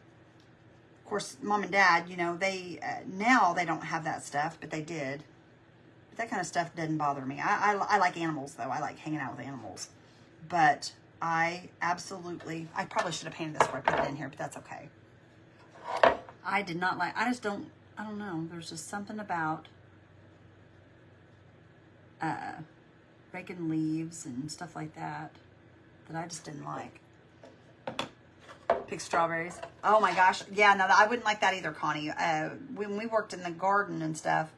Of course, Mom and Dad, they now they don't have that stuff, but they did. But that kind of stuff didn't bother me. I like animals, though. I like hanging out with animals. But I probably should have painted this before I put it in here, but that's okay. I did not like, I don't know. There's just something about raking leaves and stuff like that I just didn't like. Pick strawberries. Oh my gosh. Yeah, no, I wouldn't like that either, Connie. When we worked in the garden and stuff,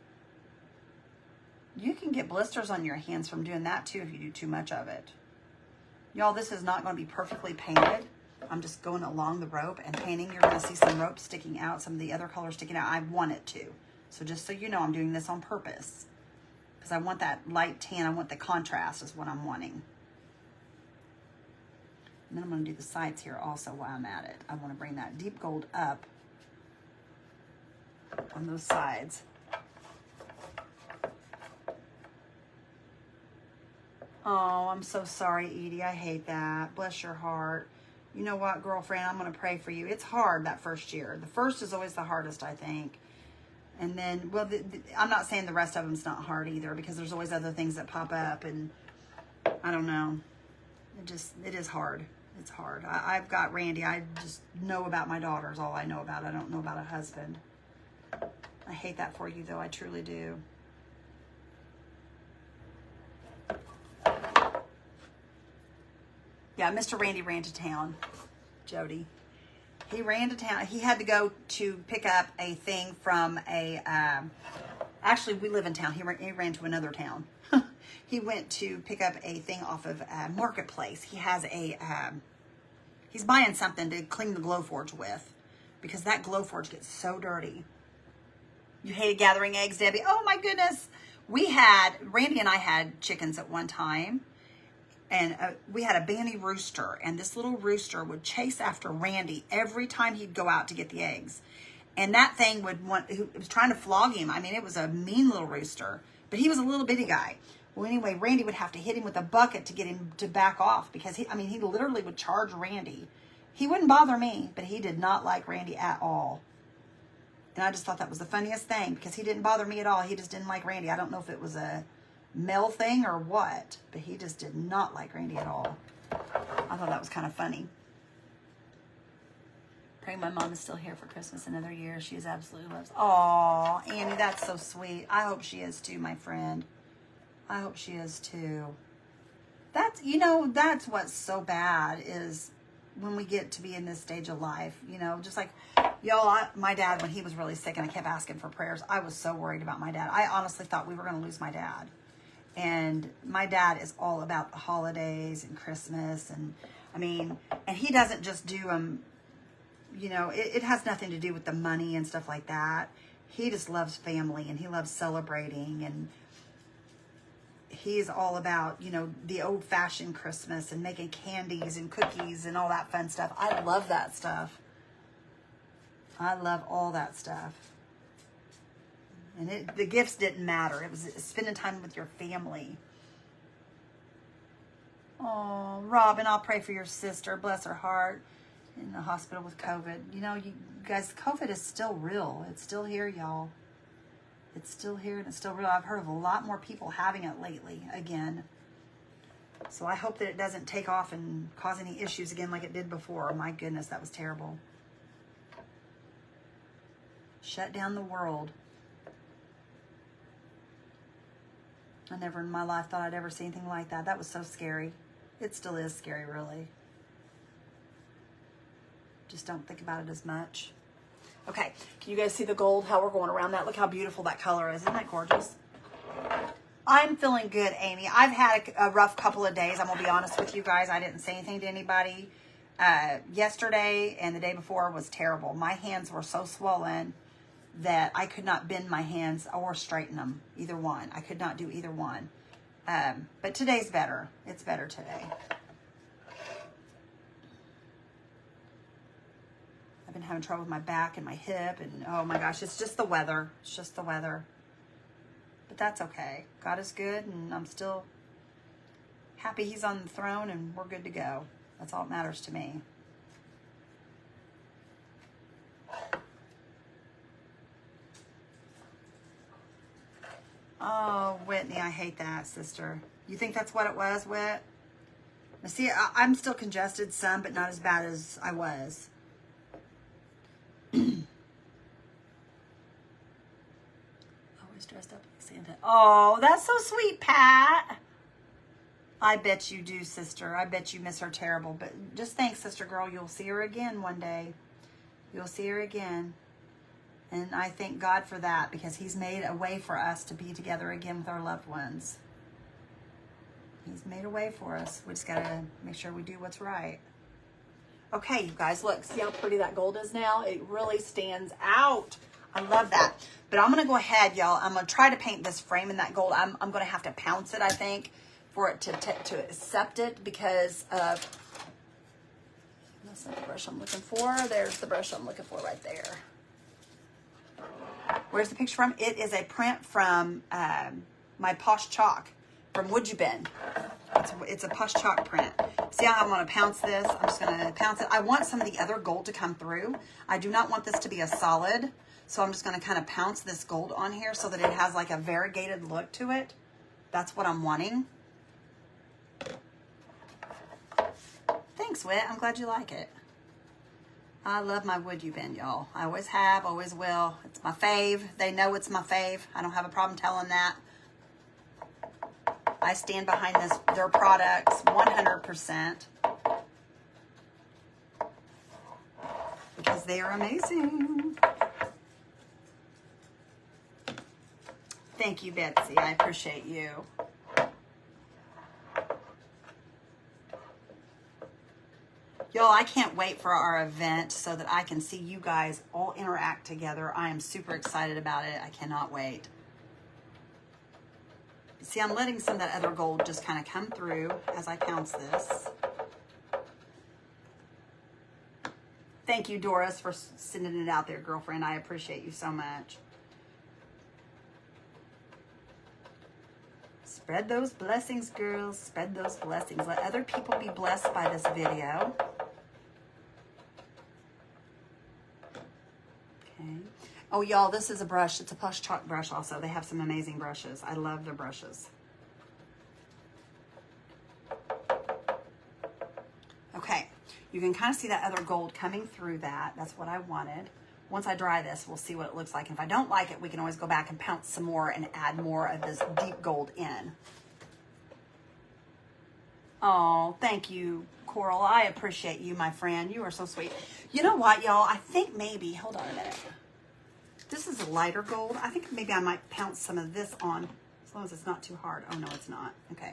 you can get blisters on your hands from doing that too if you do too much of it. Y'all, this is not going to be perfectly painted. I'm just going along the rope and painting. You're going to see some rope sticking out, some of the other colors sticking out. I want it to. So just so you know, I'm doing this on purpose. Because I want that light tan. I want the contrast is what I'm wanting. And then I'm going to do the sides here also while I'm at it. I want to bring that deep gold up on those sides. Oh, I'm so sorry, Edie. I hate that. Bless your heart. You know what, girlfriend? I'm going to pray for you. It's hard that first year. The first is always the hardest, I think. And then, well, I'm not saying the rest of them's not hard either, because there's always other things that pop up, and I don't know. It is hard. It's hard. I've got Randy. I just know about my daughters, all I know about. I don't know about a husband. I hate that for you, though. I truly do. Yeah, Mr. Randy ran to town, Jody. He ran to town. He had to go to pick up a thing from Actually, we live in town. He ran to another town. He went to pick up a thing off of Marketplace. He has a, he's buying something to clean the Glowforge with because that Glowforge gets so dirty. You hated gathering eggs, Debbie. Oh my goodness. Randy and I had chickens at one time, and we had a banty rooster, and this little rooster would chase after Randy every time he'd go out to get the eggs. And that thing it was trying to flog him. I mean, it was a mean little rooster, but he was a little bitty guy. Well, anyway, Randy would have to hit him with a bucket to get him to back off because he literally would charge Randy. He wouldn't bother me, but he did not like Randy at all. And I just thought that was the funniest thing because he didn't bother me at all. He just didn't like Randy. I don't know if it was a male thing or what, but he just did not like Randy at all. I thought that was kind of funny. Praying my mom is still here for Christmas another year. She is absolutely loves. Aw, Annie, that's so sweet. I hope she is too, my friend. I hope she is too. That's what's so bad is when we get to be in this stage of life, just like y'all, my dad, when he was really sick and I kept asking for prayers, I was so worried about my dad. I honestly thought we were going to lose my dad. And my dad is all about the holidays and Christmas. And he doesn't just do them, it has nothing to do with the money and stuff like that. He just loves family and he loves celebrating, and he's all about, the old-fashioned Christmas and making candies and cookies and all that fun stuff. I love that stuff. I love all that stuff. And the gifts didn't matter. It was spending time with your family. Oh, Robin, I'll pray for your sister. Bless her heart. In the hospital with COVID. You guys, COVID is still real. It's still here, y'all. It's still here and it's still real. I've heard of a lot more people having it lately again. So I hope that it doesn't take off and cause any issues again like it did before. My goodness, that was terrible. Shut down the world. I never in my life thought I'd ever see anything like that. That was so scary. It still is scary, really. Just don't think about it as much. Okay, can you guys see the gold, how we're going around that? Look how beautiful that color is. Isn't that gorgeous? I'm feeling good, Amy. I've had a rough couple of days. I'm going to be honest with you guys. I didn't say anything to anybody. Yesterday and the day before was terrible. My hands were so swollen that I could not bend my hands or straighten them. Either one. I could not do either one. But today's better. It's better today. I've been having trouble with my back and my hip, and oh my gosh, it's just the weather. It's just the weather. But that's okay. God is good, and I'm still happy he's on the throne, and we're good to go. That's all that matters to me. Oh, Whitney, I hate that, sister. You think that's what it was, Whit? Now, see, I'm still congested some, but not as bad as I was. Always dressed up like Santa. Oh, that's so sweet, Pat. I bet you do, sister. I bet you miss her terrible. But just think, sister girl, you'll see her again one day. You'll see her again. And I thank God for that, because he's made a way for us to be together again with our loved ones. He's made a way for us. We just got to make sure we do what's right. Okay, you guys, look. See how pretty that gold is now? It really stands out. I love that. But I'm going to go ahead, y'all. I'm going to try to paint this frame in that gold. I'm going to have to pounce it, I think, for it to accept it, because of... That's not the brush I'm looking for. There's the brush I'm looking for right there. Where's the picture from? It is a print from my Posh Chalk from Woodubend. It's a Posh Chalk print. See how I want to pounce this? I'm just going to pounce it. I want some of the other gold to come through. I do not want this to be a solid, so I'm just going to kind of pounce this gold on here so that it has like a variegated look to it. That's what I'm wanting. Thanks, Whit. I'm glad you like it. I love my Woodubend, y'all. I always have, always will. It's my fave. They know it's my fave. I don't have a problem telling that. I stand behind their products 100%. Because they are amazing. Thank you, Betsy. I appreciate you. Y'all, I can't wait for our event so that I can see you guys all interact together. I am super excited about it. I cannot wait. See, I'm letting some of that other gold just kind of come through as I pounce this. Thank you, Doris, for sending it out there, girlfriend. I appreciate you so much. Spread those blessings, girls. Spread those blessings. Let other people be blessed by this video. Okay. Oh, y'all, this is a brush. It's a plush chalk brush also. They have some amazing brushes. I love their brushes. Okay. You can kind of see that other gold coming through that. That's what I wanted. Once I dry this, we'll see what it looks like. And if I don't like it, we can always go back and pounce some more and add more of this deep gold in. Oh, thank you, Coral. I appreciate you, my friend. You are so sweet. You know what, y'all? I think maybe, hold on a minute. This is a lighter gold. I think maybe I might pounce some of this on, as long as it's not too hard. Oh, no, it's not. Okay.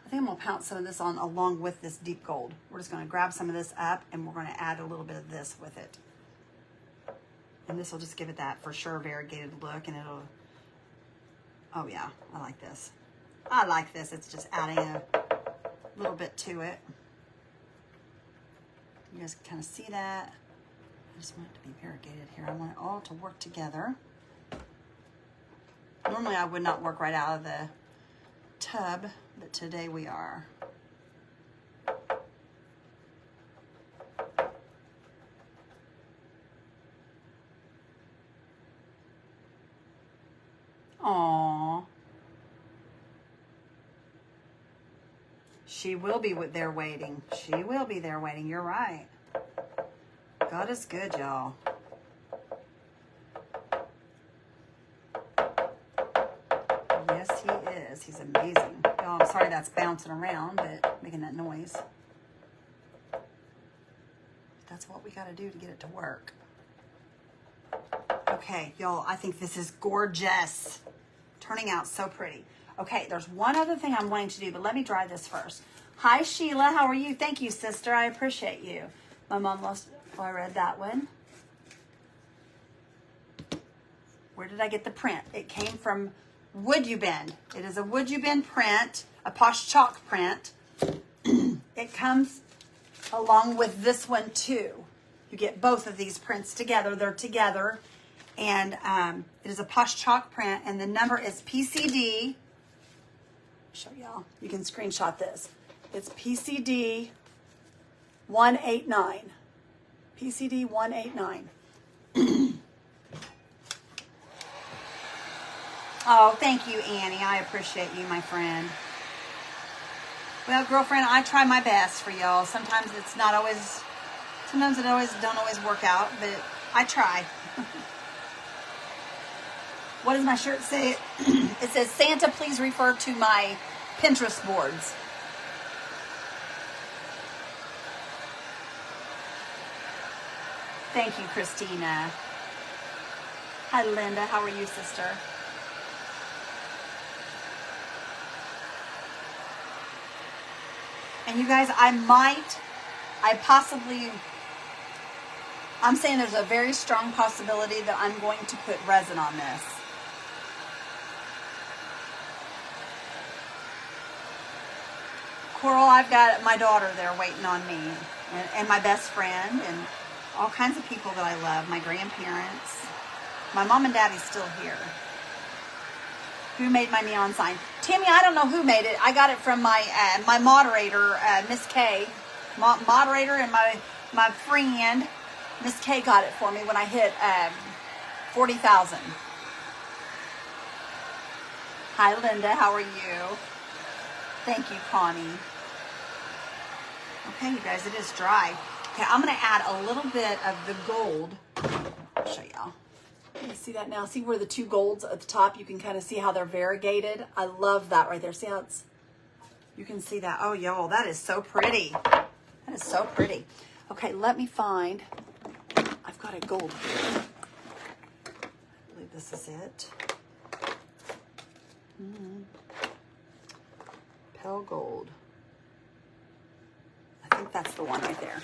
I think I'm going to pounce some of this on along with this deep gold. We're just going to grab some of this up, and we're going to add a little bit of this with it. And this will just give it that, for sure, variegated look, and it'll, oh, yeah, I like this. I like this. It's just adding a little bit to it. You guys can kind of see that. I just want it to be variegated here. I want it all to work together. Normally I would not work right out of the tub, but today we are. Aww. She will be there waiting. She will be there waiting. You're right. God is good, y'all. Yes, he is. He's amazing. Y'all, I'm sorry that's bouncing around, but making that noise. That's what we got to do to get it to work. Okay, y'all, I think this is gorgeous. Turning out so pretty. Okay, there's one other thing I'm wanting to do, but let me dry this first. Hi, Sheila. How are you? Thank you, sister. I appreciate you. My mom lost... Oh, I read that one. Where did I get the print? It came from Woodubend. It is a Woodubend print, a posh chalk print. It comes along with this one too. You get both of these prints together. They're together. And it is a posh chalk print, and the number is PCD. Show y'all. You can screenshot this. It's PCD 189. PCD 189. Oh, thank you, Annie. I appreciate you, my friend. Well, girlfriend, I try my best for y'all. Sometimes it's not always, sometimes it don't always work out, but I try. What does my shirt say? It says, Santa, please refer to my Pinterest boards. Thank you, Christina. Hi, Linda. How are you, sister? And you guys, I'm saying there's a very strong possibility that I'm going to put resin on this. Coral, I've got my daughter there waiting on me, and my best friend, and all kinds of people that I love, my grandparents. My mom and daddy's still here. Who made my neon sign? Tammy, I don't know who made it. I got it from my my moderator, Miss K. Moderator and my friend, Miss K got it for me when I hit 40,000. Hi, Linda. How are you? Thank you, Connie. Okay, you guys, it is dry. Okay, I'm going to add a little bit of the gold. I'll show y'all. You see that now? See where the two golds at the top, you can kind of see how they're variegated. I love that right there. See how it's, you can see that. Oh, y'all, that is so pretty. That is so pretty. Okay, let me find, I've got a gold here. I believe this is it. Pale gold. I think that's the one right there.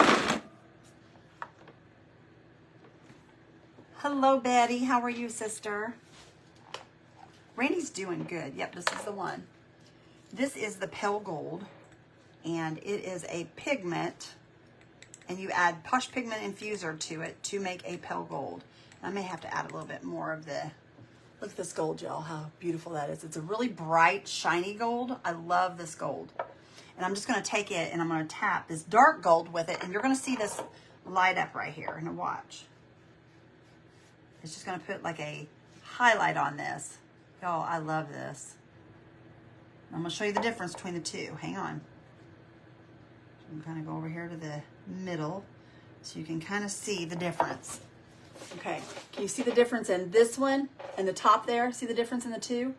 Hello, Betty. How are you, sister? Randy's doing good. Yep, this is the one. This is the pale gold, and it is a pigment, and you add Posh Pigment Infuser to it to make a pale gold. I may have to add a little bit more of the, look at this gold, y'all, how beautiful that is. It's a really bright, shiny gold. I love this gold. And I'm just gonna take it and I'm gonna tap this dark gold with it, and you're gonna see this light up right here. And watch. It's just gonna put like a highlight on this. Y'all, I love this. I'm gonna show you the difference between the two. Hang on. I'm gonna go over here to the middle so you can kind of see the difference. Okay, can you see the difference in this one and the top there? See the difference in the two?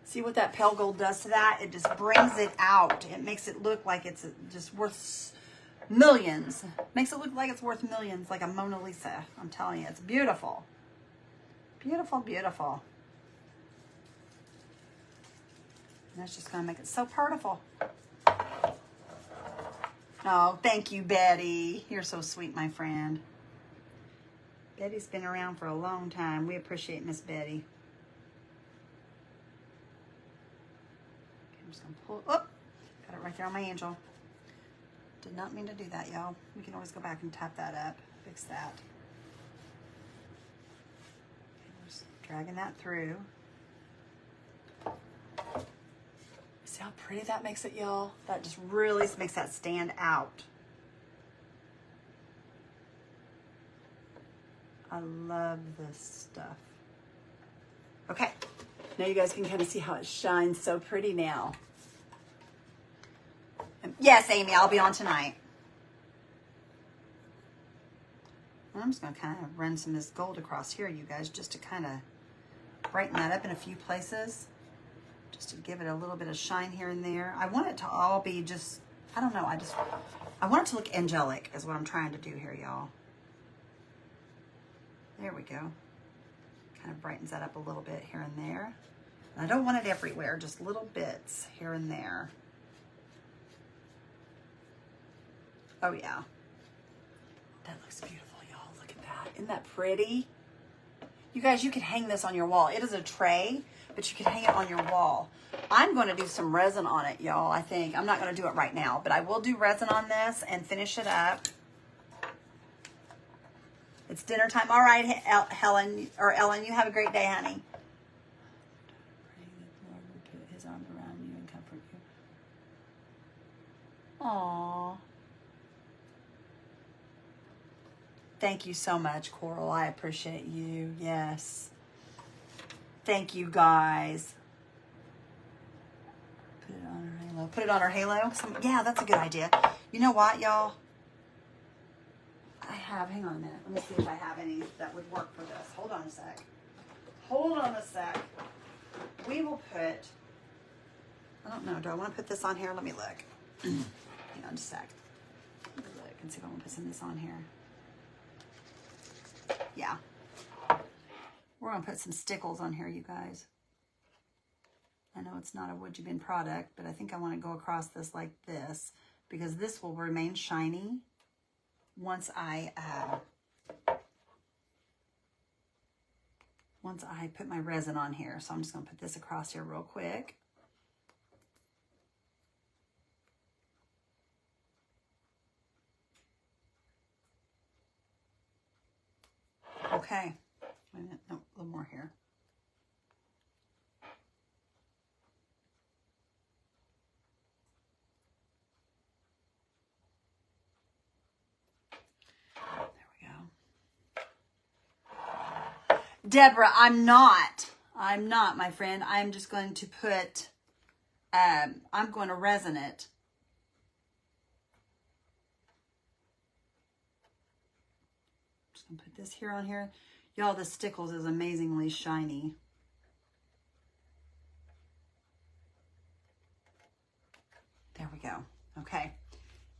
See what that pale gold does to that? It just brings it out. It makes it look like it's just worth millions. Makes it look like it's worth millions, like a Mona Lisa. I'm telling you, it's beautiful. Beautiful, beautiful. And that's just gonna make it so beautiful. Oh, thank you, Betty. You're so sweet, my friend. Betty's been around for a long time. We appreciate Miss Betty. Okay, I'm just gonna pull, oh, got it right there on my angel. Did not mean to do that, y'all. We can always go back and tap that up, fix that. Okay, we're just dragging that through. See how pretty that makes it, y'all? That just really makes that stand out. I love this stuff. Okay, now you guys can kind of see how it shines so pretty now. Yes, Amy, I'll be on tonight. I'm just gonna kind of run some of this gold across here, you guys, just to kind of brighten that up in a few places. Just to give it a little bit of shine here and there. I want it to all be just, I don't know, I want it to look angelic is what I'm trying to do here, y'all. There we go. Kind of brightens that up a little bit here and there. And I don't want it everywhere, just little bits here and there. Oh yeah. That looks beautiful, y'all. Look at that. Isn't that pretty? You guys, you could hang this on your wall. It is a tray, but you could hang it on your wall. I'm going to do some resin on it, y'all, I think. I'm not going to do it right now, but I will do resin on this and finish it up. It's dinner time. All right, Helen, or Ellen, you have a great day, honey. Pray that the Lord will put his arms around you and comfort you. Aww. Thank you so much, Coral. I appreciate you. Yes. Thank you, guys. Put it on her halo. Put it on her halo? Yeah, that's a good idea. You know what, y'all? I have, hang on a minute. Let me see if I have any that would work for this. Hold on a sec. Hold on a sec. We will put, I don't know, do I want to put this on here? Let me look. Hang on just a sec. Let me look and see if I want to put some of this on here. Yeah. We're going to put some stickles on here, you guys. I know it's not a Woodubend product, but I think I want to go across this like this because this will remain shiny once I put my resin on here. So I'm just going to put this across here real quick. Okay. Wait a minute. No, a little more here. Deborah, I'm not, my friend. I'm just going to put, I'm going to resin it. I'm just going to put this here on here. Y'all, the stickles is amazingly shiny. There we go. Okay.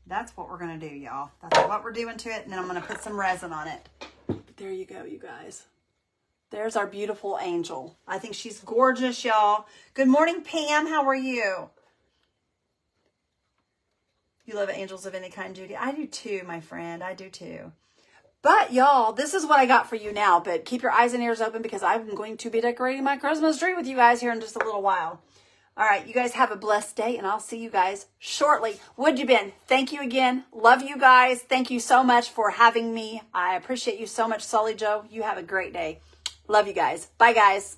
That's what we're going to do, y'all. That's what we're doing to it. And then I'm going to put some resin on it. There you go, you guys. There's our beautiful angel. I think she's gorgeous, y'all. Good morning, Pam. How are you? You love angels of any kind, Judy? I do too, my friend. I do too. But y'all, this is what I got for you now. But keep your eyes and ears open because I'm going to be decorating my Christmas tree with you guys here in just a little while. All right, you guys have a blessed day, and I'll see you guys shortly. Woodubend, thank you again. Love you guys. Thank you so much for having me. I appreciate you so much, Sully Joe. You have a great day. Love you guys. Bye, guys.